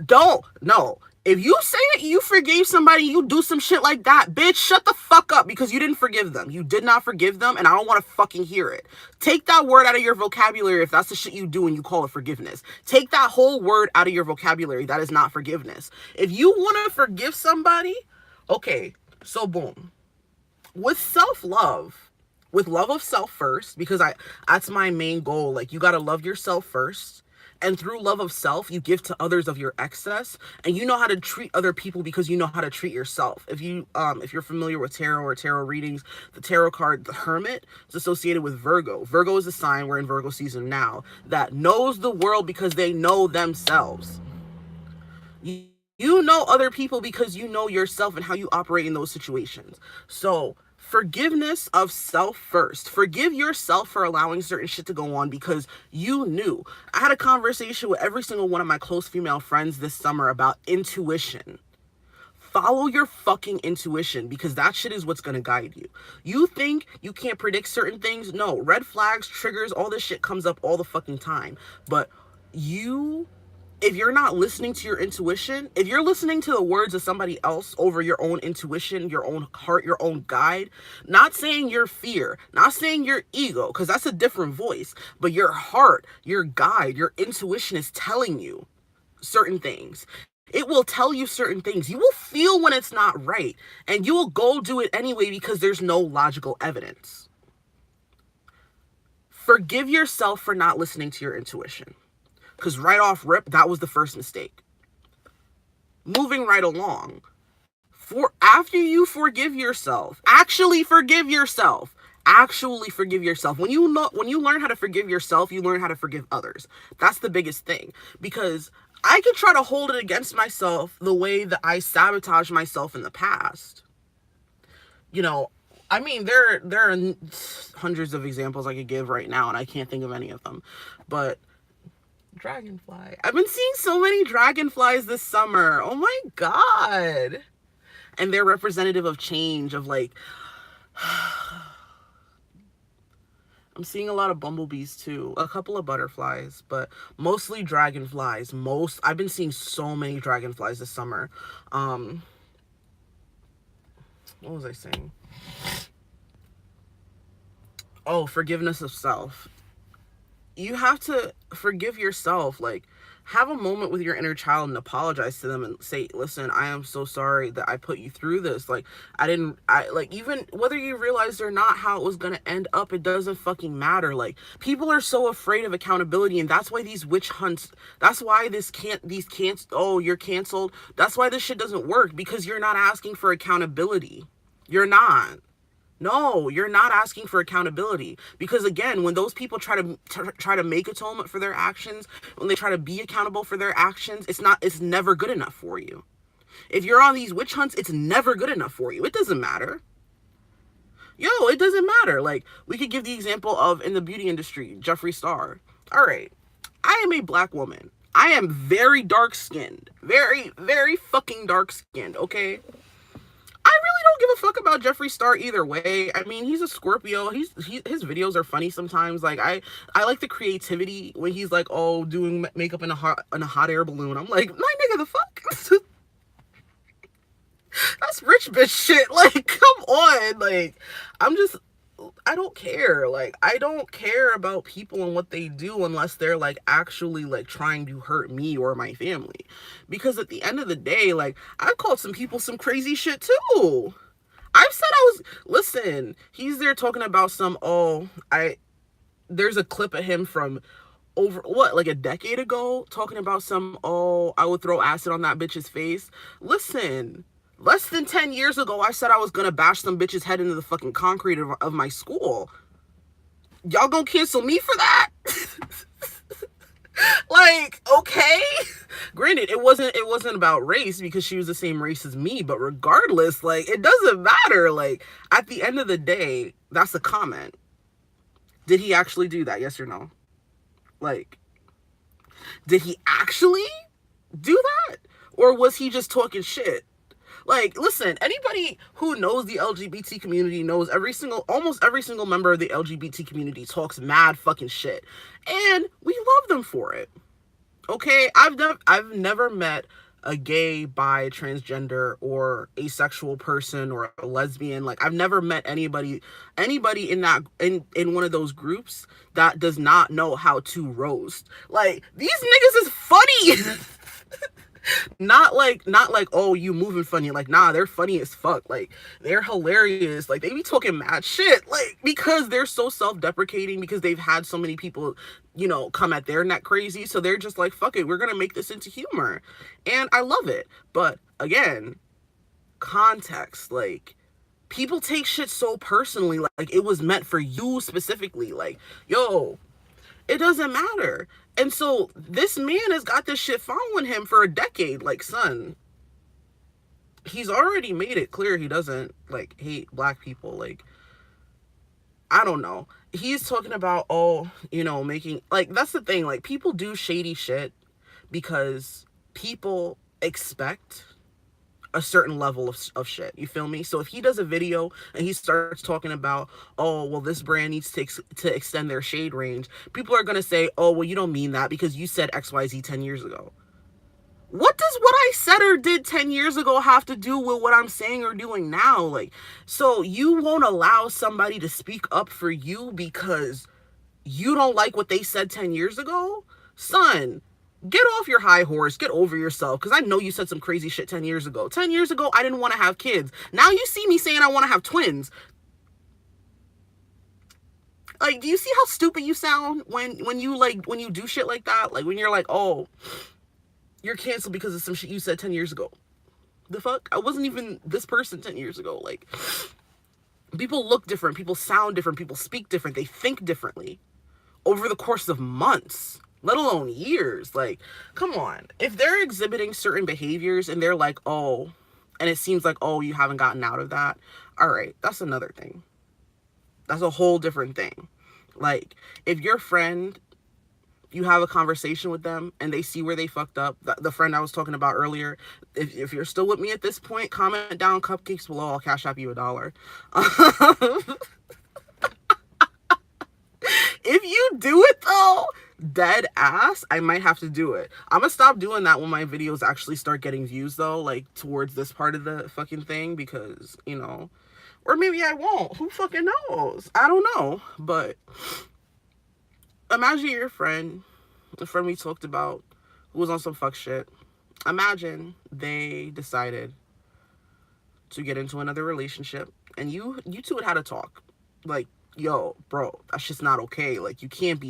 No. If you say that you forgave somebody, you do some shit like that, bitch, shut the fuck up, because you didn't forgive them. You did not forgive them, and I don't want to fucking hear it. Take that word out of your vocabulary if that's the shit you do and you call it forgiveness. Take that whole word out of your vocabulary. That is not forgiveness. If you want to forgive somebody, okay, so boom. With self-love, with love of self first, because that's my main goal. Like, you got to love yourself first. And through love of self, you give to others of your excess, and you know how to treat other people because you know how to treat yourself. If you're familiar with tarot or tarot readings, the tarot card, the Hermit, is associated with Virgo. Virgo is a sign, we're in Virgo season now, that knows the world because they know themselves. You know other people because you know yourself and how you operate in those situations. So, forgiveness of self first. Forgive yourself for allowing certain shit to go on because you knew. I had a conversation with every single one of my close female friends this summer about intuition. Follow your fucking intuition, because that shit is what's gonna guide you. You think you can't predict certain things? No, red flags, triggers, all this shit comes up all the fucking time. But if you're not listening to your intuition, if you're listening to the words of somebody else over your own intuition, your own heart, your own guide, not saying your fear, not saying your ego, because that's a different voice, but your heart, your guide, your intuition is telling you certain things. It will tell you certain things. You will feel when it's not right, and you will go do it anyway because there's no logical evidence. Forgive yourself for not listening to your intuition. Because right off rip, that was the first mistake. Moving right along. After you forgive yourself, actually forgive yourself. Actually forgive yourself. When you learn how to forgive yourself, you learn how to forgive others. That's the biggest thing. Because I could try to hold it against myself the way that I sabotaged myself in the past. You know, I mean, there are hundreds of examples I could give right now, and I can't think of any of them. But dragonfly. I've been seeing so many dragonflies this summer. Oh my God. And they're representative of change, of like, I'm seeing a lot of bumblebees too, a couple of butterflies, but mostly dragonflies. I've been seeing so many dragonflies this summer. What was I saying? Oh, forgiveness of self. You have to forgive yourself. Like, have a moment with your inner child and apologize to them and say, listen, I am so sorry that I put you through this. Like, even whether you realized or not how it was going to end up, it doesn't fucking matter. Like, people are so afraid of accountability, and that's why these witch hunts, that's why you're canceled. That's why this shit doesn't work, because you're not asking for accountability. You're not. No, you're not asking for accountability, because again, when those people try to make atonement for their actions, when they try to be accountable for their actions, it's never good enough for you. If you're on these witch hunts, it's never good enough for you. It doesn't matter. It doesn't matter. Like, we could give the example of, in the beauty industry, Jeffree Star. All right, I am a black woman. I am very dark skinned, very, very fucking dark skinned. Okay. I really don't give a fuck about Jeffree Star either way. I mean, he's a Scorpio. His videos are funny sometimes. Like, I like the creativity when he's like, oh, doing makeup in a hot air balloon. I'm like, my nigga, the fuck? That's rich bitch shit. Like, come on. Like, I'm just, I don't care. Like, I don't care about people and what they do unless they're like actually like trying to hurt me or my family. Because at the end of the day, like, I've called some people some crazy shit too. I've said I was, listen, he's there talking about some, there's a clip of him from over what, like a decade ago, talking about some, I would throw acid on that bitch's face. Listen, less than 10 years ago, I said I was gonna bash some bitch's head into the fucking concrete of my school. Y'all gonna cancel me for that? Like, okay. Granted, it wasn't about race because she was the same race as me, but regardless, like, it doesn't matter. Like, at the end of the day, that's a comment. Did he actually do that? Yes or no? Like, did he actually do that? Or was he just talking shit? Like, listen, anybody who knows the LGBT community knows almost every single member of the LGBT community talks mad fucking shit. And we love them for it. Okay? I've never met a gay, bi, transgender, or asexual person or a lesbian. Like, I've never met anybody in one of those groups that does not know how to roast. Like, these niggas is funny. Not like, oh, you moving funny. Like, nah, they're funny as fuck. Like, they're hilarious. Like, they be talking mad shit. Like, because they're so self-deprecating, because they've had so many people, come at their neck crazy. So they're just like, fuck it, we're gonna make this into humor. And I love it. But again, context, like, people take shit so personally, like it was meant for you specifically. Like, yo, it doesn't matter. And so this man has got this shit following him for a decade. Like, son, he's already made it clear he doesn't like hate black people. Like, I don't know. He's talking about, making, like, that's the thing. Like, people do shady shit because people expect a certain level of shit. You feel me? So if he does a video and he starts talking about, oh, well, this brand needs to extend their shade range, people are going to say, oh, well, you don't mean that because you said XYZ 10 years ago. What does what I said or did 10 years ago have to do with what I'm saying or doing now? Like, so you won't allow somebody to speak up for you because you don't like what they said 10 years ago? Son, get off your high horse. Get over yourself. Because I know you said some crazy shit 10 years ago. 10 years ago, I didn't want to have kids. Now you see me saying I want to have twins. Like, do you see how stupid you sound when you do shit like that? Like, when you're like, oh, you're canceled because of some shit you said 10 years ago. The fuck? I wasn't even this person 10 years ago. Like, people look different. People sound different. People speak different. They think differently over the course of months, let alone years. Like, come on. If they're exhibiting certain behaviors and they're like, oh, and it seems like, oh, you haven't gotten out of that, all right, that's another thing. That's a whole different thing. Like, if your friend, you have a conversation with them and they see where they fucked up, the friend I was talking about earlier, if you're still with me at this point, comment down cupcakes below. I'll cash up you $1. If you do it though, dead ass, I might have to do it. I'm gonna stop doing that when my videos actually start getting views though, like towards this part of the fucking thing, because, or maybe I won't. Who fucking knows? I don't know. But imagine your friend, the friend we talked about, who was on some fuck shit. Imagine they decided to get into another relationship and you two had had a talk. Like, yo, bro, that's just not okay. Like, you can't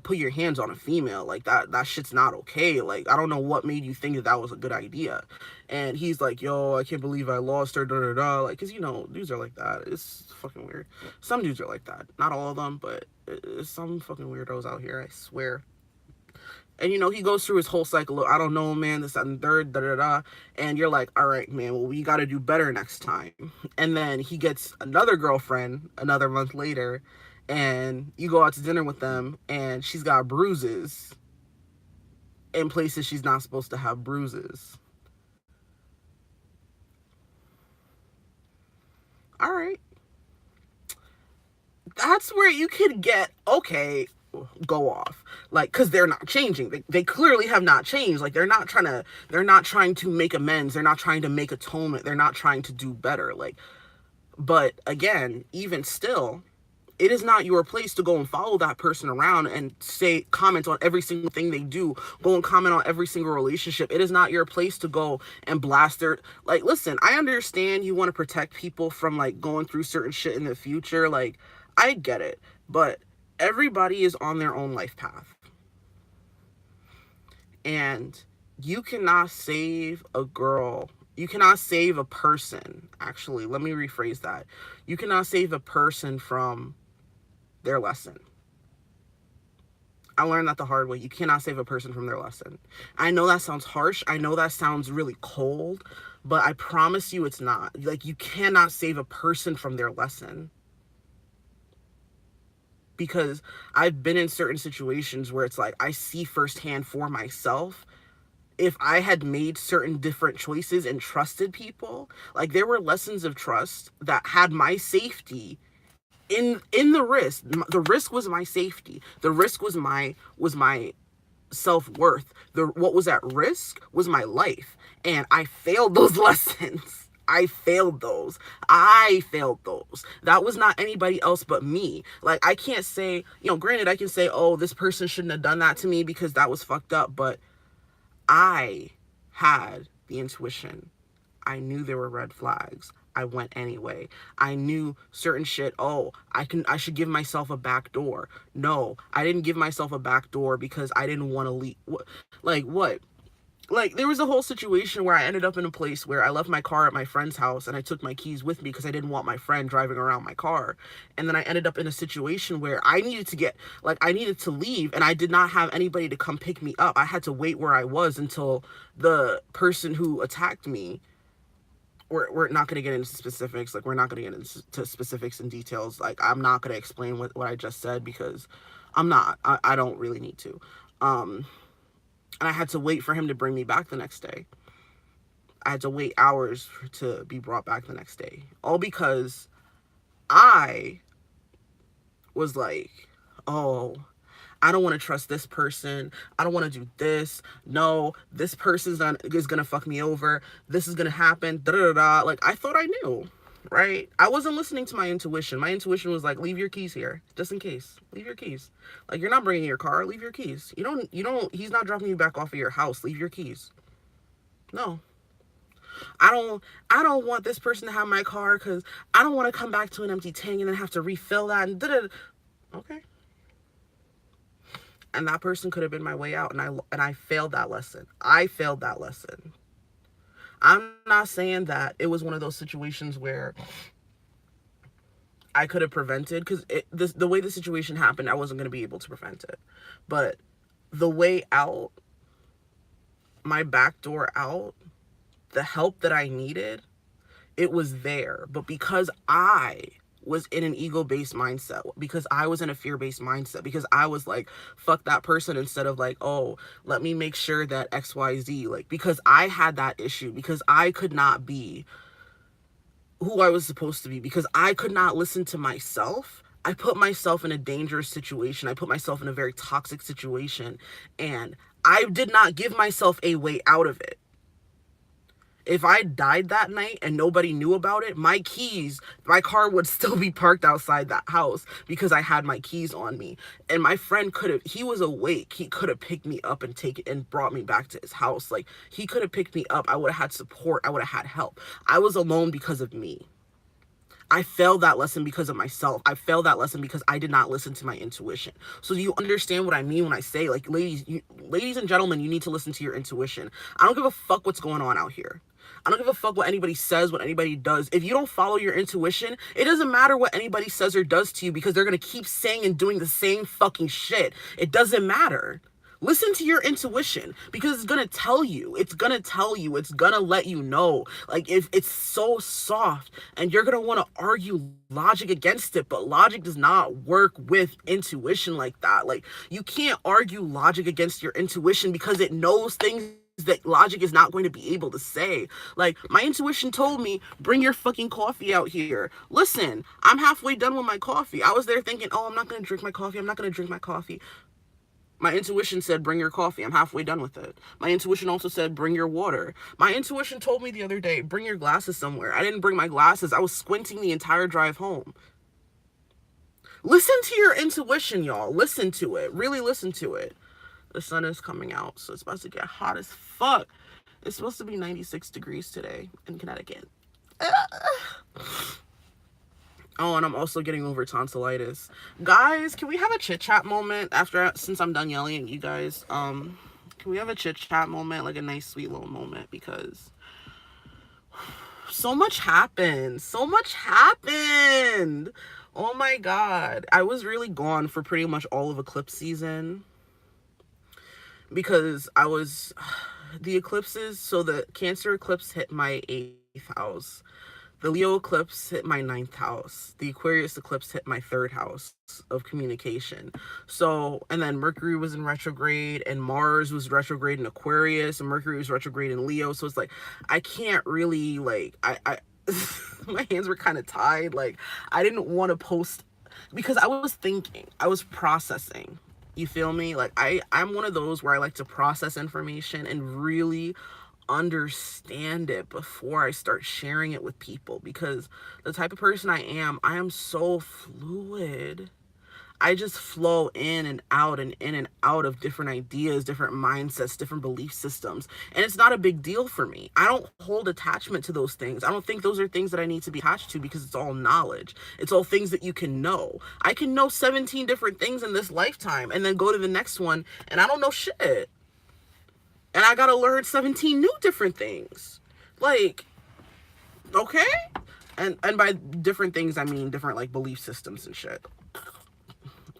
put your hands on a female. Like, that shit's not okay. Like, I don't know what made you think that was a good idea. And he's like, yo, I can't believe I lost her, da da da. Like, cause dudes are like that. It's fucking weird. Some dudes are like that. Not all of them, but some fucking weirdos out here, I swear. And, he goes through his whole cycle of, I don't know, man, this, that, and third, da-da-da. And you're like, all right, man, well, we got to do better next time. And then he gets another girlfriend another month later, and you go out to dinner with them, and she's got bruises in places she's not supposed to have bruises. All right. That's where you could get, okay, go off, like, because they're not changing. They clearly have not changed. Like, they're not trying to make amends, they're not trying to make atonement, they're not trying to do better. Like, but again, even still, it is not your place to go and follow that person around and say, comment on every single thing they do, go and comment on every single relationship. It is not your place to go and blast their, like, listen, I understand you want to protect people from, like, going through certain shit in the future. Like, I get it, but everybody is on their own life path. And you cannot save a girl. You cannot save a person. Actually, let me rephrase that. You cannot save a person from their lesson. I learned that the hard way. You cannot save a person from their lesson. I know that sounds harsh. I know that sounds really cold, but I promise you it's not. Like, you cannot save a person from their lesson. Because I've been in certain situations where it's like, I see firsthand for myself, if I had made certain different choices and trusted people, like, there were lessons of trust that had my safety in the risk. The risk was my safety. The risk was my self-worth. What was at risk was my life. And I failed those lessons. I failed those. That was not anybody else but me. Like, I can't say, granted, I can say, oh, this person shouldn't have done that to me because that was fucked up. But I had the intuition. I knew there were red flags. I went anyway. I knew certain shit. Oh, I should give myself a back door. No, I didn't give myself a back door because I didn't want to leave. What? Like, there was a whole situation where I ended up in a place where I left my car at my friend's house and I took my keys with me because I didn't want my friend driving around my car. And then I ended up in a situation where I needed to leave, and I did not have anybody to come pick me up. I had to wait where I was until the person who attacked me, we're not going to get into specifics. Like, we're not going to get into specifics and details. Like, I'm not going to explain what I just said because I don't really need to. And I had to wait for him to bring me back the next day. I had to wait hours to be brought back the next day. All because I was like, oh, I don't want to trust this person. I don't want to do this. No, this person is going to fuck me over. This is going to happen. Da, da, da, da. Like, I thought I knew, right? I wasn't listening to my intuition. My intuition was like, leave your keys here, just in case. Leave your keys. Like, you're not bringing your car. Leave your keys. You don't, he's not dropping you back off of your house. Leave your keys. No. I don't want this person to have my car because I don't want to come back to an empty tank and then have to refill that and da-da-da. Okay. And that person could have been my way out, and I failed that lesson. I failed that lesson. I'm not saying that it was one of those situations where I could have prevented, because the way the situation happened, I wasn't going to be able to prevent it. But the way out, my back door out, the help that I needed, it was there. But because I was in an ego-based mindset, because I was in a fear-based mindset, because I was like, fuck that person, instead of like, oh, let me make sure that XYZ, like, because I had that issue, because I could not be who I was supposed to be, because I could not listen to myself, I put myself in a dangerous situation. I put myself in a very toxic situation, and I did not give myself a way out of it. If I died that night and nobody knew about it, my car would still be parked outside that house because I had my keys on me. And my friend he was awake. He could have picked me up and brought me back to his house. Like, he could have picked me up. I would have had support. I would have had help. I was alone because of me. I failed that lesson because of myself. I failed that lesson because I did not listen to my intuition. So do you understand what I mean when I say, like, ladies and gentlemen, you need to listen to your intuition. I don't give a fuck what's going on out here. I don't give a fuck what anybody says, what anybody does. If you don't follow your intuition, it doesn't matter what anybody says or does to you, because they're going to keep saying and doing the same fucking shit. It doesn't matter. Listen to your intuition, because it's going to tell you. It's going to let you know. Like, if it's so soft and you're going to want to argue logic against it, but logic does not work with intuition like that. Like, you can't argue logic against your intuition because it knows things that logic is not going to be able to say. Like, my intuition told me, bring your fucking coffee out here. Listen, I'm halfway done with my coffee. I was there thinking, oh, I'm not going to drink my coffee. I'm not going to drink my coffee. My intuition said, bring your coffee. I'm halfway done with it. My intuition also said, bring your water. My intuition told me the other day, bring your glasses somewhere. I didn't bring my glasses. I was squinting the entire drive home. Listen to your intuition, y'all. Listen to it. Really listen to it. The sun is coming out, so it's about to get hot as fuck. It's supposed to be 96 degrees today in Connecticut. Oh, and I'm also getting over tonsillitis. Guys, can we have a chit-chat moment since I'm done yelling at you guys? Can we have a chit-chat moment, like a nice, sweet little moment? Because so much happened. So much happened. Oh my God. I was really gone for pretty much all of eclipse season. Because the eclipses, so the Cancer eclipse hit my 8th house. The Leo eclipse hit my 9th house. The Aquarius eclipse hit my 3rd house of communication. So, and then Mercury was in retrograde, and Mars was retrograde in Aquarius, and Mercury was retrograde in Leo. So it's like, I can't really, like, I my hands were kind of tied. Like, I didn't want to post because I was thinking, I was processing. You feel me? Like, I'm one of those where I like to process information and really understand it before I start sharing it with people, because the type of person I am so fluid. I just flow in and out and in and out of different ideas, different mindsets, different belief systems. And it's not a big deal for me. I don't hold attachment to those things. I don't think those are things that I need to be attached to, because it's all knowledge. It's all things that you can know. I can know 17 different things in this lifetime and then go to the next one and I don't know shit. And I gotta learn 17 new different things. Like, okay? And by different things, I mean different, like, belief systems and shit.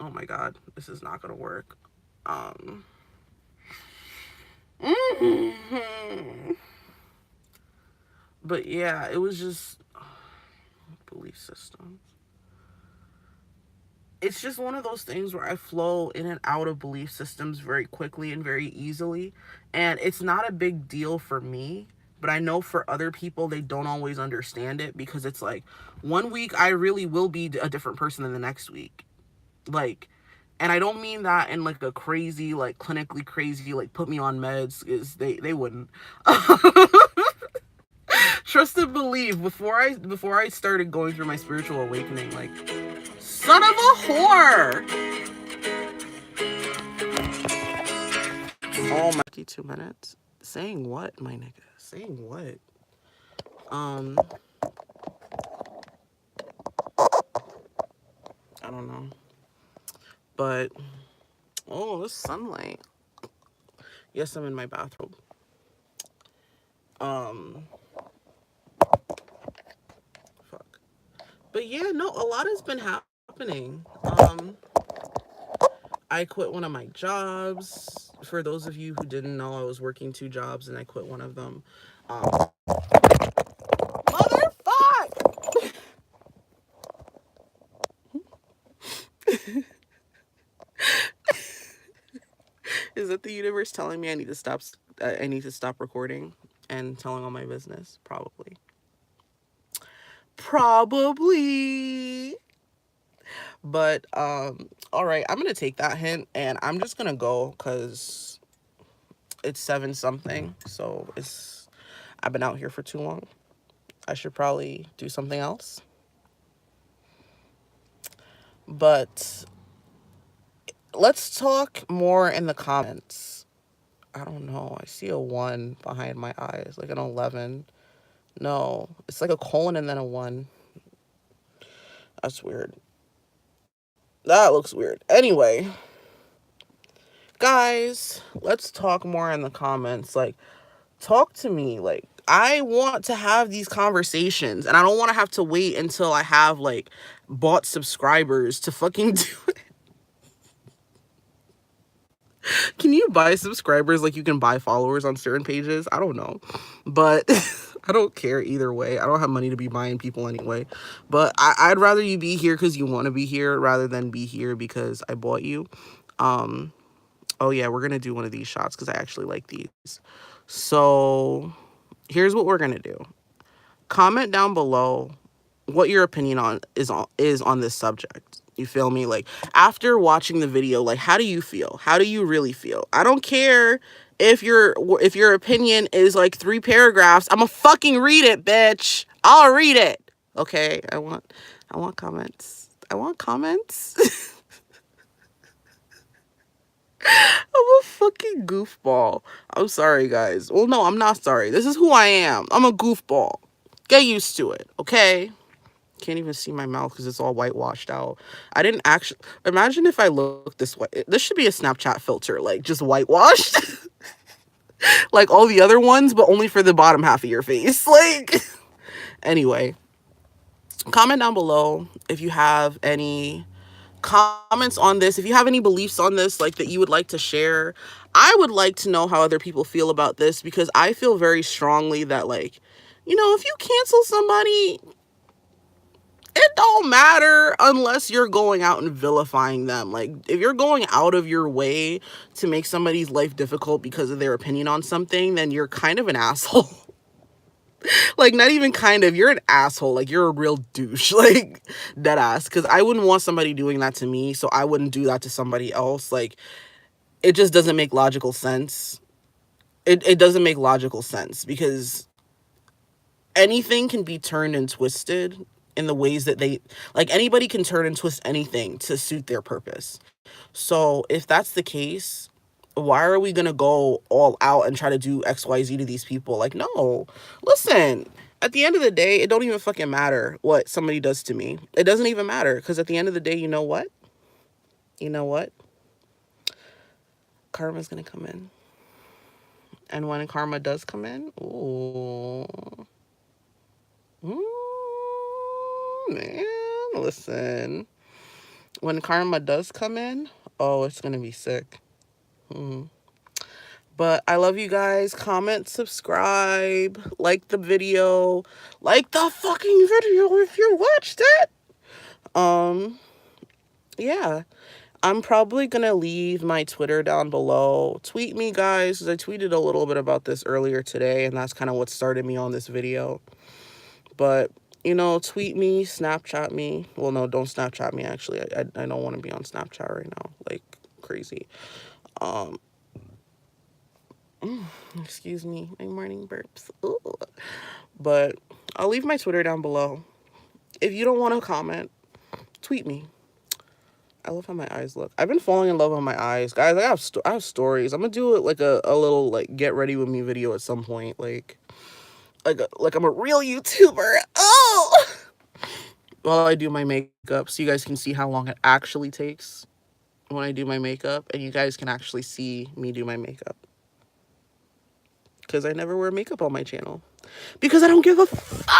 Oh my God, this is not gonna work. But yeah, it was just belief systems. It's just one of those things where I flow in and out of belief systems very quickly and very easily. And it's not a big deal for me, but I know for other people, they don't always understand it, because it's like, one week I really will be a different person than the next week. Like, and I don't mean that in like a crazy, like clinically crazy, like put me on meds, is they wouldn't. Trust and believe, before I started going through my spiritual awakening, like, son of a whore. Oh my, 52 minutes. Saying what, my nigga? Saying what? I don't know. But oh, this sunlight. Yes, I'm in my bathrobe. Fuck. But yeah, no, a lot has been happening. I quit one of my jobs. For those of you who didn't know, I was working 2 jobs and I quit one of them. Motherfuck! Is that the universe telling me I need to stop? I need to stop recording and telling all my business? Probably. Probably. But all right, I'm gonna take that hint and I'm just gonna go, because it's 7 something. So I've been out here for too long. I should probably do something else. But let's talk more in the comments. I don't know. I see a 1 behind my eyes, like an 11. No, it's like a colon and then a 1. That's weird. That looks weird. Anyway, guys, let's talk more in the comments. Like, talk to me. Like, I want to have these conversations, and I don't want to have to wait until I have, like, bought subscribers to fucking do it. Can you buy subscribers like you can buy followers on certain pages? I don't know. But I don't care either way. I don't have money to be buying people anyway. But I'd rather you be here because you want to be here, rather than be here because I bought you. Oh yeah, we're going to do one of these shots because I actually like these. So here's what we're gonna do. Comment down below what your opinion on this subject. You feel me? Like, after watching the video, like, how do you feel? How do you really feel? I don't care if your opinion is like 3 paragraphs. I'm gonna fucking read it, bitch. I'll read it. Okay? I want comments. I want comments. I'm a fucking goofball. I'm sorry, guys. Well, no, I'm not sorry. This is who I am. I'm a goofball. Get used to it, okay? Can't even see my mouth because it's all whitewashed out. I didn't actually imagine if I look this way. This should be a Snapchat filter, like just whitewashed, like all the other ones, but only for the bottom half of your face. Like, anyway, comment down below if you have any comments on this, if you have any beliefs on this, like that you would like to share. I would like to know how other people feel about this, because I feel very strongly that, like, if you cancel somebody, it don't matter unless you're going out and vilifying them. Like, if you're going out of your way to make somebody's life difficult because of their opinion on something, then you're kind of an asshole. Like, not even kind of, you're an asshole. Like, you're a real douche. Like, dead ass. Because I wouldn't want somebody doing that to me, so I wouldn't do that to somebody else. Like, it just doesn't make logical sense. It doesn't make logical sense, because anything can be turned and twisted in the ways that anybody can turn and twist anything to suit their purpose. So if that's the case, why are we going to go all out and try to do XYZ to these people? Like, no, listen, at the end of the day, it don't even fucking matter what somebody does to me. It doesn't even matter, because at the end of the day, you know what? Karma's going to come in. And when karma does come in, ooh, man, listen. When karma does come in, oh, it's going to be sick. But I love you guys. Comment, subscribe, like the video. Like the fucking video if you watched it. Yeah. I'm probably going to leave my Twitter down below. Tweet me, guys, because I tweeted a little bit about this earlier today, and that's kind of what started me on this video. But, tweet me, Snapchat me. Well, no, don't Snapchat me, actually. I don't want to be on Snapchat right now. Like, crazy. Excuse me, my morning burps. Ooh. But I'll leave my Twitter down below. If you don't want to comment, tweet me. I love how my eyes look. I've been falling in love with my eyes, guys. I have stories. I'm gonna do it like a little like get ready with me video at some point, like I'm a real YouTuber. Oh, while I do my makeup, so you guys can see how long it actually takes when I do my makeup, and you guys can actually see me do my makeup, because I never wear makeup on my channel because I don't give a fuck.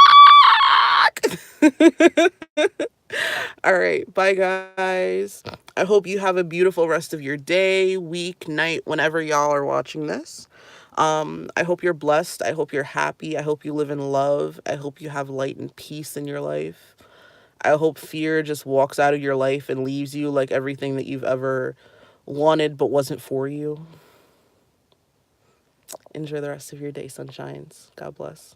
All right, bye guys. I hope you have a beautiful rest of your day, week, night, whenever y'all are watching this. I hope you're blessed. I hope you're happy. I hope you live in love. I hope you have light and peace in your life. I hope fear just walks out of your life and leaves you like everything that you've ever wanted but wasn't for you. Enjoy the rest of your day, sunshines. God bless.